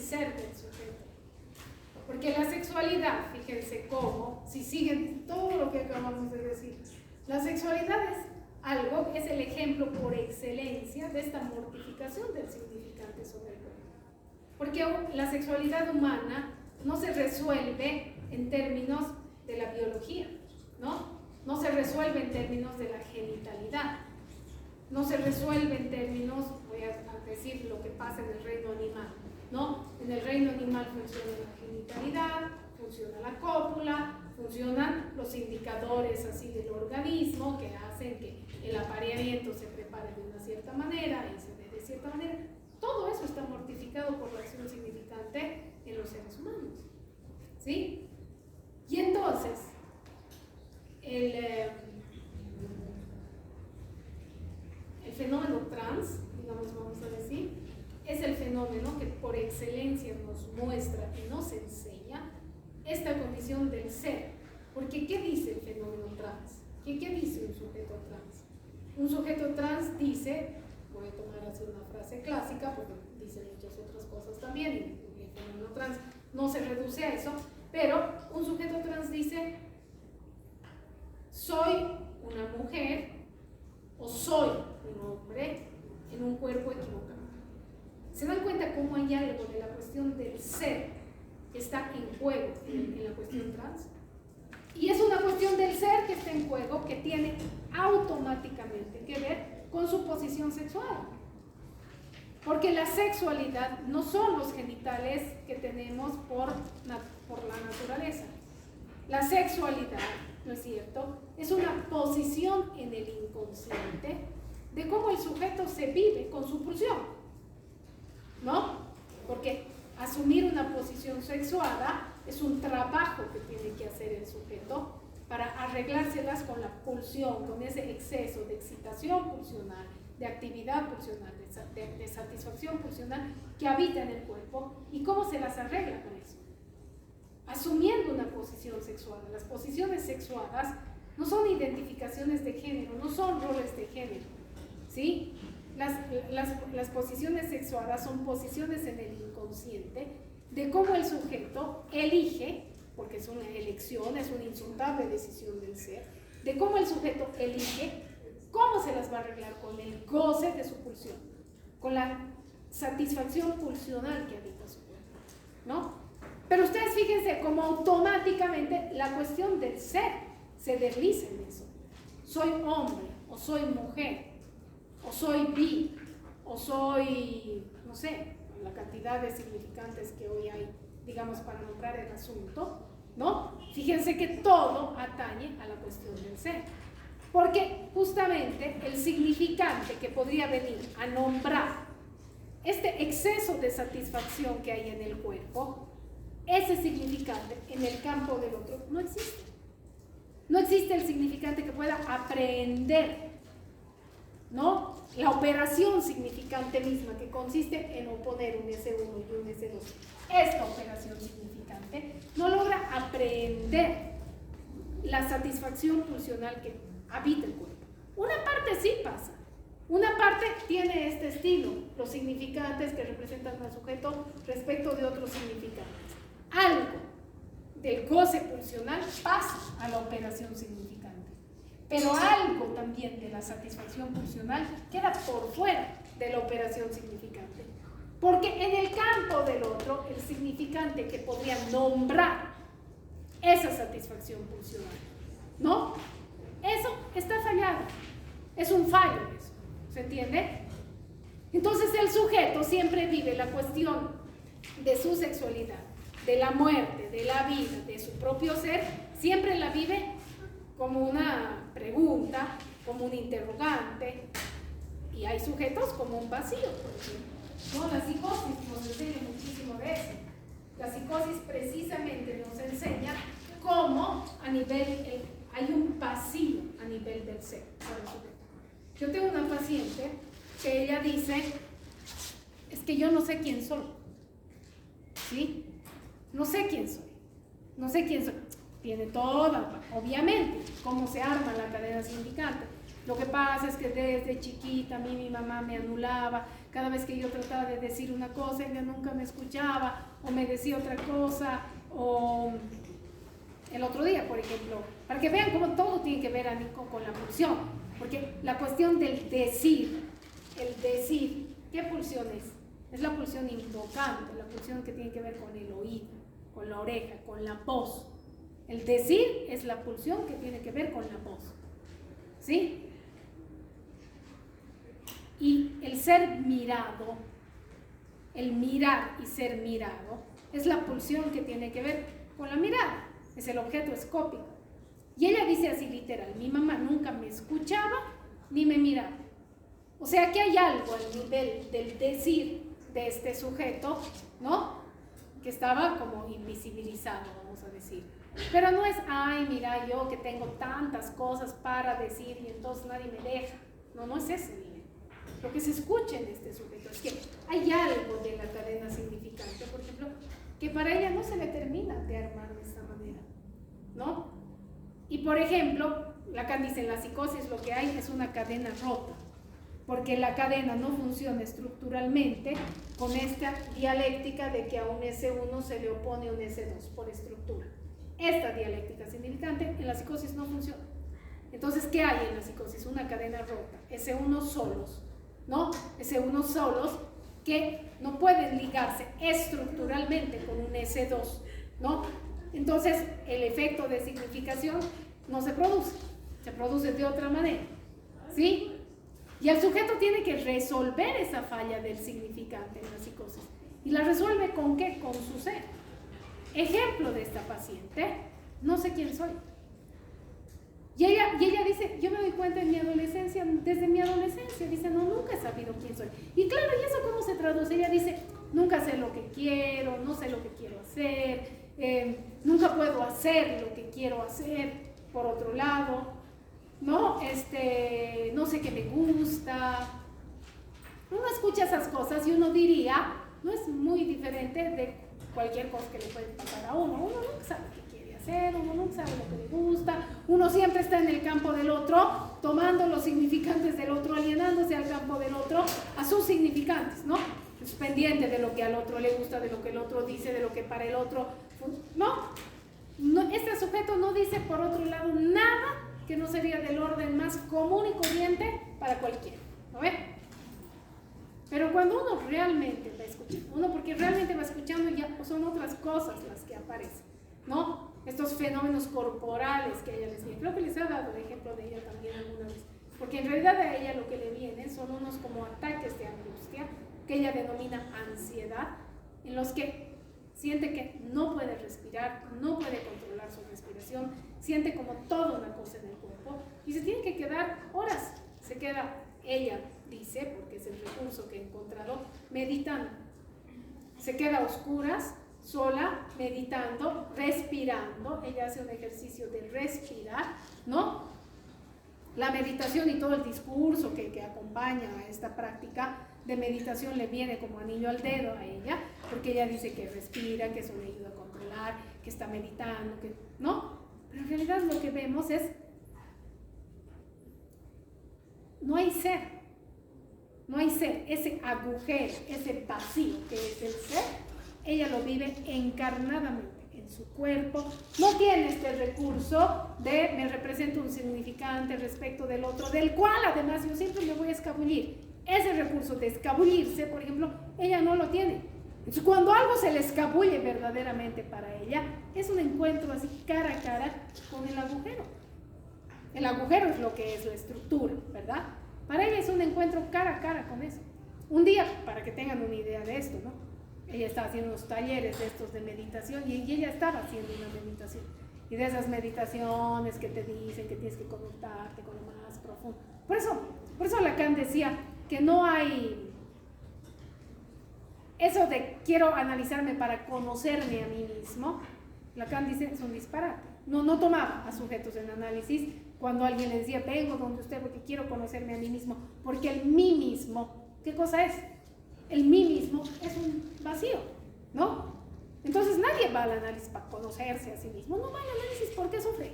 ser del sujeto. Porque la sexualidad, fíjense cómo, si siguen todo lo que acabamos de decir, la sexualidad es algo, es el ejemplo por excelencia de esta mortificación del significante sobre el cuerpo. Porque la sexualidad humana no se resuelve en términos de la biología, ¿no? No se resuelve en términos de la genitalidad, no se resuelve en términos, voy a decir lo que pasa en el reino animal, ¿no? En el reino animal funciona la genitalidad, funciona la cópula, funcionan los indicadores así del organismo que hacen que el apareamiento se prepare de una cierta manera y se dé de cierta manera. Todo eso está mortificado por la acción significante en los seres humanos, ¿sí? Y entonces, el fenómeno trans, digamos, vamos a decir, es el fenómeno que por excelencia nos muestra y nos enseña esta condición del ser. Porque ¿qué dice el fenómeno trans? ¿Qué dice un sujeto trans? Un sujeto trans dice, voy a tomar así una frase clásica porque dice muchas otras cosas también, y el fenómeno trans no se reduce a eso, pero un sujeto trans dice, soy una mujer o soy un hombre en un cuerpo equivocado. ¿Se dan cuenta cómo hay algo de la cuestión del ser que está en juego en la cuestión trans? Y es una cuestión del ser que está en juego que tiene automáticamente que ver con su posición sexual. Porque la sexualidad no son los genitales que tenemos por la naturaleza. La sexualidad, ¿no es cierto?, es una posición en el inconsciente de cómo el sujeto se vive con su pulsión, ¿no? Porque asumir una posición sexuada es un trabajo que tiene que hacer el sujeto para arreglárselas con la pulsión, con ese exceso de excitación pulsional, de actividad pulsional, de satisfacción pulsional que habita en el cuerpo, y cómo se las arregla con eso. Asumiendo una posición sexuada. Las posiciones sexuadas no son identificaciones de género, no son roles de género, ¿sí? Las posiciones sexuadas son posiciones en el inconsciente de cómo el sujeto elige, porque es una elección, es una insondable decisión del ser, de cómo el sujeto elige cómo se las va a arreglar con el goce de su pulsión, con la satisfacción pulsional que habita su cuerpo, ¿no? Pero ustedes fíjense cómo automáticamente la cuestión del ser se desliza en eso. Soy hombre, o soy mujer, o soy bi, o soy, no sé, la cantidad de significantes que hoy hay, digamos, para nombrar el asunto, ¿no? Fíjense que todo atañe a la cuestión del ser. Porque justamente el significante que podría venir a nombrar este exceso de satisfacción que hay en el cuerpo, ese significante en el campo del otro no existe. No existe el significante que pueda aprehender, ¿no?, la operación significante misma, que consiste en oponer un S1 y un S2. Esta operación significante no logra aprehender la satisfacción pulsional que habita el cuerpo. Una parte sí pasa. Una parte tiene este estilo, los significantes que representan al sujeto respecto de otros significantes. Algo del goce pulsional pasa a la operación significante, pero algo también de la satisfacción pulsional queda por fuera de la operación significante, porque en el campo del otro, el significante que podría nombrar esa satisfacción pulsional, ¿no?, eso está fallado, es un fallo eso, ¿se entiende? Entonces el sujeto siempre vive la cuestión de su sexualidad, de la muerte, de la vida, de su propio ser, siempre la vive como una pregunta, como un interrogante, y hay sujetos como un vacío, por ejemplo, ¿no? La psicosis nos enseña muchísimo de eso. La psicosis precisamente nos enseña cómo a nivel, hay un vacío a nivel del ser para el sujeto. Yo tengo una paciente que ella dice, es que yo no sé quién soy, ¿sí? No sé quién soy, no sé quién soy. Tiene toda, obviamente, cómo se arma la cadena significante. Lo que pasa es que desde chiquita a mí mi mamá me anulaba, Cada vez que yo trataba de decir una cosa, ella nunca me escuchaba, o me decía otra cosa, o el otro día, por ejemplo, para que vean cómo todo tiene que ver con la pulsión, porque la cuestión del decir, el decir, ¿qué pulsión es? Es la pulsión invocante, la pulsión que tiene que ver con el oído, con la oreja, con la voz. El decir es la pulsión que tiene que ver con la voz, ¿sí? Y el ser mirado, el mirar y ser mirado, es la pulsión que tiene que ver con la mirada, es el objeto escópico. Y ella dice así literal, mi mamá nunca me escuchaba ni me miraba. O sea que hay algo al nivel del decir de este sujeto, ¿no? Que estaba como invisibilizado, vamos a decir. Pero no es, ay, mira, yo que tengo tantas cosas para decir y entonces nadie me deja. No, no es ese nivel. Lo que se escucha en este sujeto es que hay algo de la cadena significante, por ejemplo, que para ella no se le termina de armar de esta manera, ¿no? Y por ejemplo, Lacan dice, en la psicosis lo que hay es una cadena rota, porque la cadena no funciona estructuralmente con esta dialéctica de que a un S1 se le opone un S2 por estructura. Esta dialéctica significante en la psicosis no funciona. Entonces, ¿qué hay en la psicosis? Una cadena rota, S1 solos, ¿no? S1 solos que no pueden ligarse estructuralmente con un S2, ¿no? Entonces, el efecto de significación no se produce de otra manera, ¿sí? Y el sujeto tiene que resolver esa falla del significante en la psicosis. ¿Y la resuelve con qué? Con su ser. Ejemplo de esta paciente, no sé quién soy. Y ella dice, yo me doy cuenta en mi adolescencia, desde mi adolescencia, dice, no, nunca he sabido quién soy. Y claro, ¿y eso cómo se traduce? Ella dice, nunca sé lo que quiero, no sé lo que quiero hacer, nunca puedo hacer lo que quiero hacer, por otro lado, ¿no? No sé qué me gusta. Uno escucha esas cosas y uno diría, no es muy diferente de cualquier cosa que le puede pasar a uno. Uno nunca sabe qué quiere hacer, uno nunca sabe lo que le gusta, uno siempre está en el campo del otro, tomando los significantes del otro, alienándose al campo del otro, a sus significantes, ¿no? Es pendiente de lo que al otro le gusta, de lo que el otro dice, de lo que para el otro, ¿no? Este sujeto no dice, por otro lado, nada que no sería del orden más común y corriente para cualquiera, ¿no ve? Pero cuando uno realmente va escuchando, uno porque realmente va escuchando, ya son otras cosas las que aparecen, ¿no? Estos fenómenos corporales que a ella les viene. Creo que les he dado el ejemplo de ella también alguna vez, porque en realidad a ella lo que le vienen son unos como ataques de angustia, que ella denomina ansiedad, en los que siente que no puede respirar, no puede controlar su respiración, siente como toda una cosa en el cuerpo y se tiene que quedar horas. Se queda, ella dice, porque es el recurso que he encontrado, meditando. Se queda a oscuras, sola, meditando, respirando. Ella hace un ejercicio de respirar, ¿no? La meditación y todo el discurso que acompaña a esta práctica de meditación le viene como anillo al dedo a ella, porque ella dice que respira, que eso le ayuda a controlar, que está meditando, que ¿no? Pero en realidad lo que vemos es, no hay ser, ese agujero, ese vacío que es el ser, ella lo vive encarnadamente en su cuerpo, no tiene este recurso de me represento un significante respecto del otro, del cual además yo siempre me voy a escabullir. Ese recurso de escabullirse, por ejemplo, ella no lo tiene. Entonces, cuando algo se le escabulle verdaderamente para ella, es un encuentro así cara a cara con el agujero. El agujero es lo que es la estructura, ¿verdad? Para ella es un encuentro cara a cara con eso. Un día, para que tengan una idea de esto, ¿no? Ella estaba haciendo unos talleres de estos de meditación y ella estaba haciendo una meditación. Y de esas meditaciones que te dicen que tienes que conectarte con lo más profundo. Por eso Lacan decía que no hay eso de quiero analizarme para conocerme a mí mismo. Lacan dice es un disparate. No tomaba a sujetos en análisis cuando alguien le decía vengo donde usted porque quiero conocerme a mí mismo, porque el mí mismo, ¿qué cosa es? El mí mismo es un vacío, ¿no? Entonces nadie va al análisis para conocerse a sí mismo, no va al análisis porque sufre,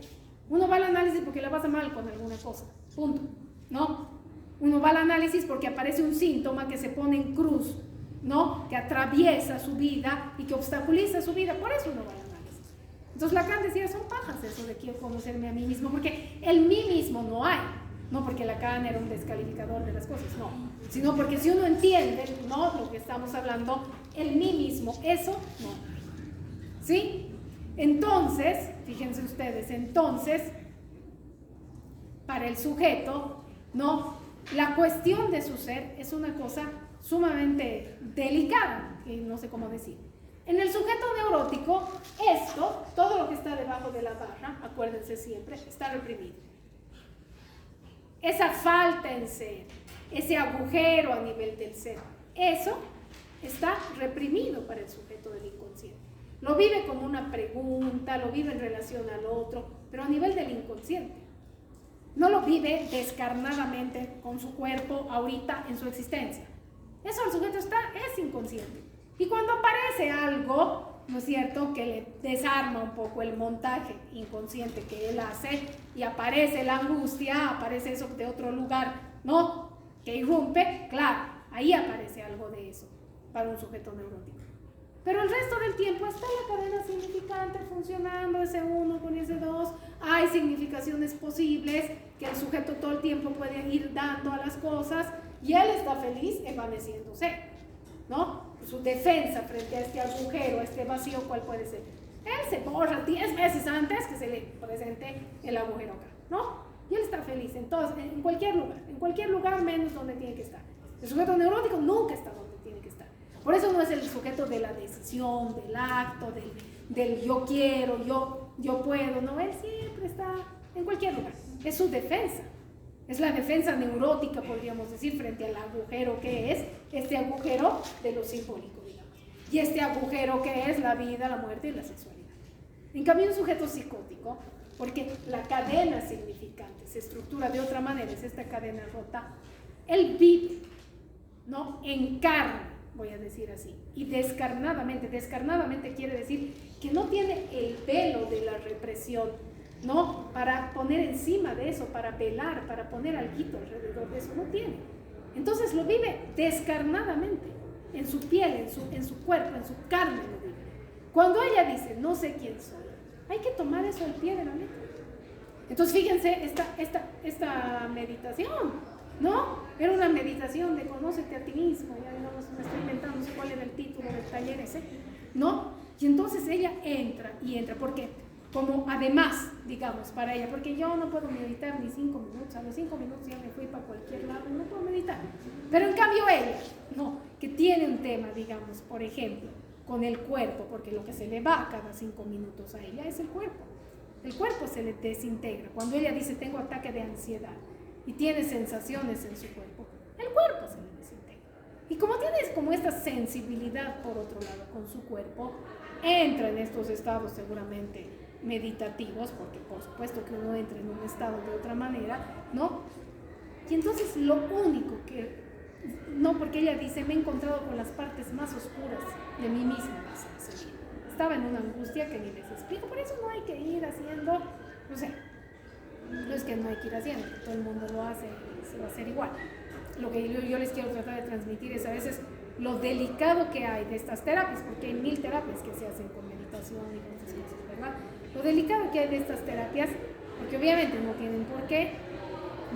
uno va al análisis porque le pasa mal con alguna cosa, punto, ¿no? Uno va al análisis porque aparece un síntoma que se pone en cruz, ¿no? Que atraviesa su vida y que obstaculiza su vida. Por eso uno va al análisis. Entonces Lacan decía, son pajas eso de quiero conocerme a mí mismo, porque el mí mismo no hay. No porque Lacan era un descalificador de las cosas, no. Sino porque si uno entiende, ¿no? Lo que estamos hablando, el mí mismo, eso no. ¿Sí? Entonces, fíjense ustedes, entonces, para el sujeto, ¿no? La cuestión de su ser es una cosa sumamente delicada, que no sé cómo decir. En el sujeto neurótico, esto, todo lo que está debajo de la barra, acuérdense siempre, está reprimido. Esa falta en ser, ese agujero a nivel del ser, eso está reprimido para el sujeto del inconsciente. Lo vive como una pregunta, lo vive en relación al otro, pero a nivel del inconsciente. No lo vive descarnadamente con su cuerpo ahorita en su existencia. Eso el sujeto es inconsciente. Y cuando aparece algo, ¿no es cierto?, que le desarma un poco el montaje inconsciente que él hace y aparece la angustia, aparece eso de otro lugar, ¿no?, que irrumpe, claro, ahí aparece algo de eso para un sujeto neurótico. Pero el resto del tiempo está la cadena significante funcionando, ese 1 con ese 2, hay significaciones posibles que el sujeto todo el tiempo puede ir dando a las cosas y él está feliz evanesciéndose, ¿no? Su defensa frente a este agujero, a este vacío, ¿cuál puede ser? Él se borra 10 veces antes que se le presente el agujero acá, ¿no? Y él está feliz en cualquier lugar menos donde tiene que estar. El sujeto neurótico nunca está donde tiene que estar. Por eso no es el sujeto de la decisión, del acto, del yo quiero, yo puedo, no, él siempre está en cualquier lugar. Es su defensa. Es la defensa neurótica, podríamos decir, frente al agujero que es este agujero de lo simbólico, digamos. Y este agujero que es la vida, la muerte y la sexualidad. En cambio, un sujeto psicótico, porque la cadena significante se estructura de otra manera, es esta cadena rota, él vive, ¿no?, encarna, voy a decir así, y descarnadamente quiere decir que no tiene el velo de la represión, ¿no?, para poner encima de eso, para velar, para poner alguito alrededor de eso, no tiene. Entonces lo vive descarnadamente, en su piel, en su cuerpo, en su carne lo vive. Cuando ella dice, no sé quién soy, hay que tomar eso al pie de la letra. Entonces fíjense, esta meditación, ¿no? Era una meditación de conócete a ti mismo, ya digamos, me estoy inventando, no sé cuál era el título del taller ese, ¿no? Y entonces ella entra, porque como además, digamos, para ella, porque yo no puedo meditar ni 5 minutos, a los 5 minutos ya me fui para cualquier lado, no puedo meditar. Pero en cambio ella, no, que tiene un tema, digamos, por ejemplo, con el cuerpo, porque lo que se le va cada 5 minutos a ella es el cuerpo. El cuerpo se le desintegra. Cuando ella dice tengo ataque de ansiedad y tiene sensaciones en su cuerpo, el cuerpo se le desintegra. Y como tienes como esta sensibilidad por otro lado con su cuerpo, entra en estos estados seguramente meditativos, porque por supuesto que uno entra en un estado de otra manera, ¿no? Y entonces lo único que, no, porque ella dice, me he encontrado con las partes más oscuras de mí misma, estaba en una angustia que ni les explico, por eso no hay que ir haciendo, no sé, no es que no hay que ir haciendo, todo el mundo lo hace y se va a hacer igual. Lo que yo les quiero tratar de transmitir es a veces lo delicado que hay de estas terapias, porque hay 1000 terapias que se hacen con meditación y con esas cosas, ¿verdad? Lo delicado que hay de estas terapias, porque obviamente no tienen por qué,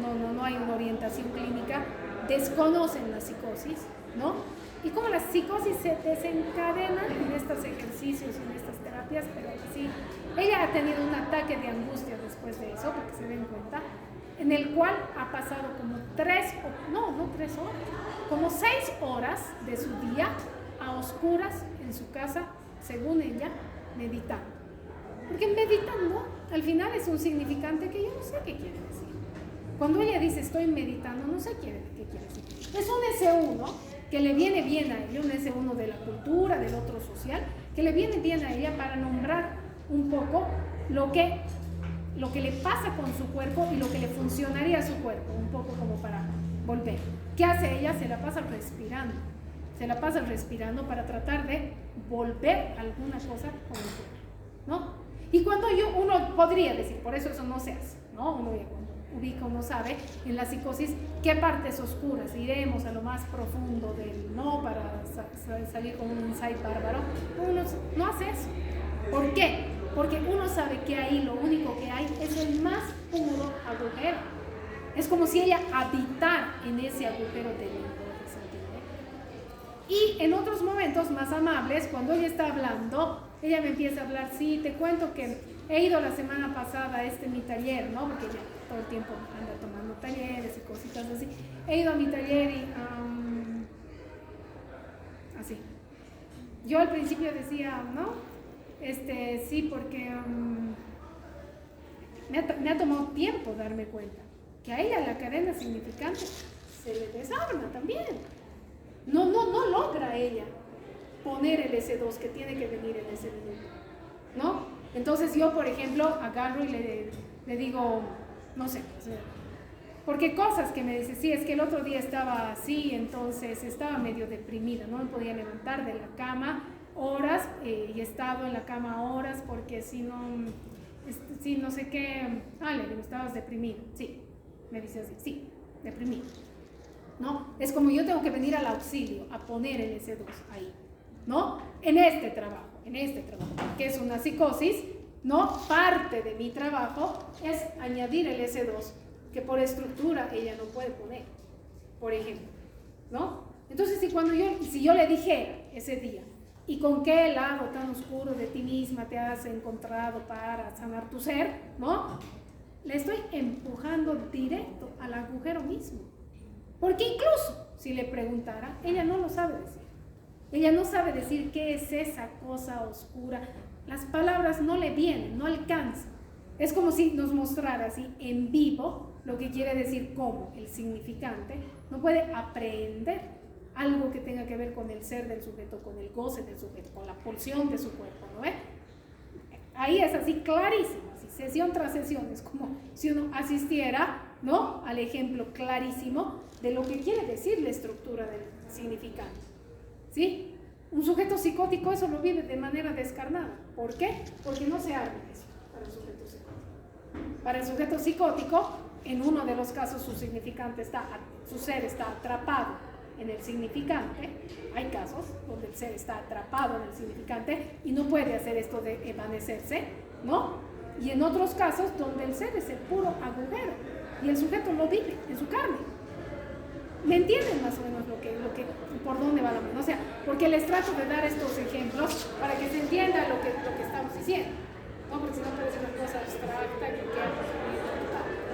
no hay una orientación clínica, desconocen la psicosis, ¿no? Y como la psicosis se desencadena en estos ejercicios, en estas terapias, pero sí, ella ha tenido un ataque de angustia después de eso, para que se den cuenta, en el cual ha pasado como 3 horas, como 6 horas de su día a oscuras en su casa, según ella, meditando. Porque meditando, al final es un significante que yo no sé qué quiere decir. Cuando ella dice estoy meditando, no sé qué quiere decir. Es un S1 que le viene bien a ella, un S1 de la cultura, del otro social, que le viene bien a ella para nombrar un poco lo que le pasa con su cuerpo y lo que le funcionaría a su cuerpo, un poco como para volver. ¿Qué hace ella? Se la pasa respirando para tratar de volver alguna cosa con el cuerpo, ¿no? Y cuando uno podría decir, por eso no se hace, ¿no? Uno ya ubica, uno sabe en la psicosis qué partes oscuras. Iremos a lo más profundo del no para salir con un insight bárbaro. Uno no hace eso. ¿Por qué? Porque uno sabe que ahí lo único que hay es el más puro agujero. Es como si ella habitara en ese agujero de lenguaje. Y en otros momentos más amables, cuando ella está hablando, ella me empieza a hablar, sí, te cuento que he ido la semana pasada a mi taller, ¿no? Porque ella todo el tiempo anda tomando talleres y cositas así. He ido a mi taller y así. Yo al principio decía, ¿no? Sí, porque me ha tomado tiempo darme cuenta que a ella la cadena significante se le desarma también. No logra ella poner el S2 que tiene que venir en ese minuto, ¿no? Entonces yo, por ejemplo, agarro y le digo, no sé, porque cosas que me dice, sí, es que el otro día estaba así, entonces estaba medio deprimida, no me podía levantar de la cama horas, y he estado en la cama horas porque si no, sí, no sé qué, le digo, estabas deprimido, sí, me dice así, sí, deprimido. ¿No? Es como yo tengo que venir al auxilio a poner el S2 ahí, ¿no? En este trabajo, que es una psicosis, ¿no? Parte de mi trabajo es añadir el S2, que por estructura ella no puede poner, por ejemplo, ¿no? Entonces, si yo le dijera ese día, ¿y con qué lado tan oscuro de ti misma te has encontrado para sanar tu ser? ¿No? Le estoy empujando directo al agujero mismo. Porque incluso si le preguntara, ella no lo sabe decir. Ella no sabe decir qué es esa cosa oscura. Las palabras no le vienen, no alcanzan. Es como si nos mostrara así en vivo lo que quiere decir como el significante. No puede aprender algo que tenga que ver con el ser del sujeto, con el goce del sujeto, con la pulsión de su cuerpo, ¿no ve? Ahí es así clarísimo, así, sesión tras sesión. Es como si uno asistiera, ¿no?, al ejemplo clarísimo de lo que quiere decir la estructura del significante, ¿sí? Un sujeto psicótico eso lo vive de manera descarnada. ¿Por qué? Porque no se habla eso para el sujeto psicótico. Para el sujeto psicótico, en uno de los casos su significante su ser está atrapado en el significante. Hay casos donde el ser está atrapado en el significante y no puede hacer esto de evanecerse, ¿no? Y en otros casos donde el ser es el puro agujero y el sujeto lo vive en su carne. ¿Me entienden más o menos por dónde va la mano? O sea, porque les trato de dar estos ejemplos para que se entienda lo que estamos diciendo, ¿no? Porque si no parece una cosa abstracta que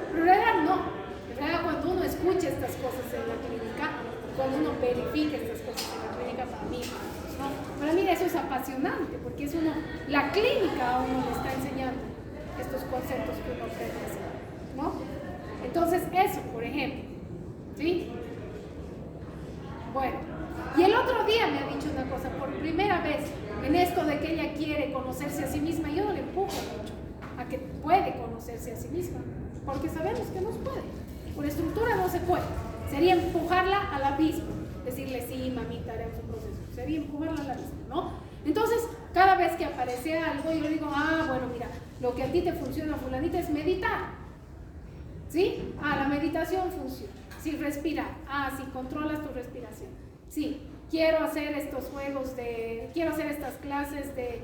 pero en realidad no. En realidad cuando uno escucha estas cosas en la clínica, cuando uno verifica estas cosas en la clínica, para mí eso es apasionante, porque es la clínica a uno le está enseñando estos conceptos que uno aprende, ¿no? Entonces eso, por ejemplo, ¿sí? Bueno, y el otro día me ha dicho una cosa, por primera vez, en esto de que ella quiere conocerse a sí misma, yo no le empujo mucho a que puede conocerse a sí misma, porque sabemos que no se puede, por estructura no se puede, sería empujarla al abismo, decirle, sí, mamita, haremos un proceso, sería empujarla al abismo, ¿no? Entonces, cada vez que aparece algo, yo le digo, bueno, mira, lo que a ti te funciona, fulanita, es meditar, ¿sí? La meditación funciona. Sí, respirar. Sí, controlas tu respiración. Sí, quiero hacer estos juegos quiero hacer estas clases de...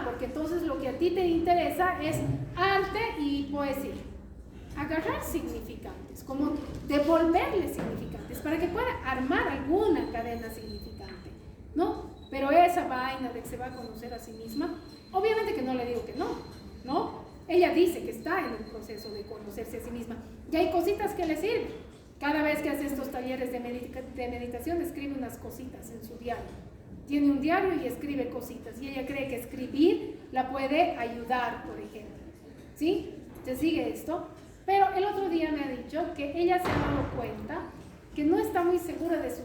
porque entonces lo que a ti te interesa es arte y poesía. Agarrar significantes, como devolverle significantes, para que pueda armar alguna cadena significante, ¿no? Pero esa vaina de que se va a conocer a sí misma, obviamente que no le digo que no, ¿no? Ella dice que está en un proceso de conocerse a sí misma. Y hay cositas que le sirven. Cada vez que hace estos talleres de meditación, escribe unas cositas en su diario. Tiene un diario y escribe cositas. Y ella cree que escribir la puede ayudar, por ejemplo. ¿Sí? ¿Se sigue esto? Pero el otro día me ha dicho que ella se ha dado cuenta que no está muy segura de su